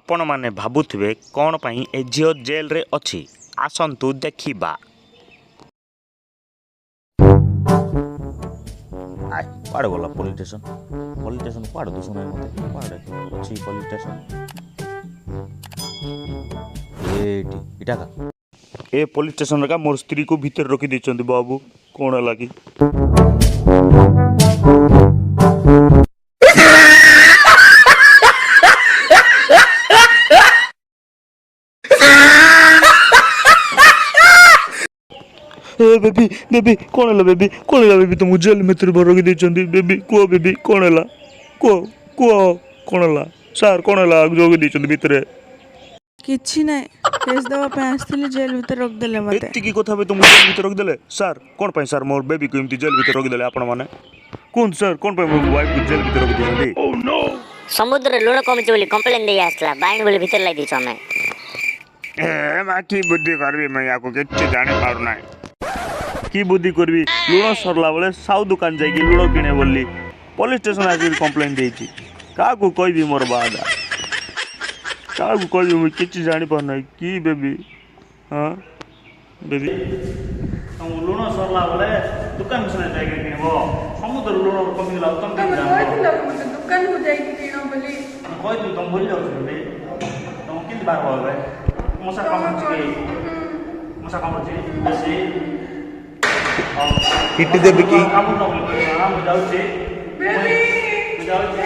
आपण माने भाबुथिबे कौन पई ए झियो जेल रे अछि आसंतु देखिबा। आय पाड़ गला पुलिस स्टेशन पाड़ दो सुनाई मते पाड़ अछि पुलिस स्टेशन एटी इटा का ए पुलिस स्टेशन का मोर स्त्री को भीतर रखी देछंती बाबू कोण लागी। बेबी बेबी कौन है बेबी तुमको जेल में तेरे रखी देछंती बेबी कौन है को कौन है सर कौन है जोगी देछंती भीतर किछि नै केस देवा पे आस्थिले जेल भीतर रख देले मते एतिकी कथा बे तुम जेल भीतर रख देले सर कौन पई सर मोर बेबी को इमती जेल भीतर रख देले आपण माने कौन सर कौन पई मोर वाइफ को जेल भीतर रख देछंती। ओह नो समुद्र लुण कमिच बोली कंप्लेन दे आसला बाइन बोली भीतर लाई दिछ हमें ए माकी बुद्धि करबी मैं याको किछि जाने पारु नै की बुद्धि करबी लुण सरला बेले साउ दुकान जाई की लुण किने बोली पुलिस स्टेशन आसी कंप्लेन देछि का को कहबी मोर बादा का को कहबी मैं किछि जानि पार नै की बेबी हां बेबी हम लुण सरला बेले दुकान से जाई की किने समुद्र लुण कमी ला तुम दुकान को जाई की किनो बोली कोई तुम बोल जाओ बेबी तुम किन बार बोलबे मसा काम छी बसी हिट देबे की काम न बोल हम जाउ छी बेबी जाउ छी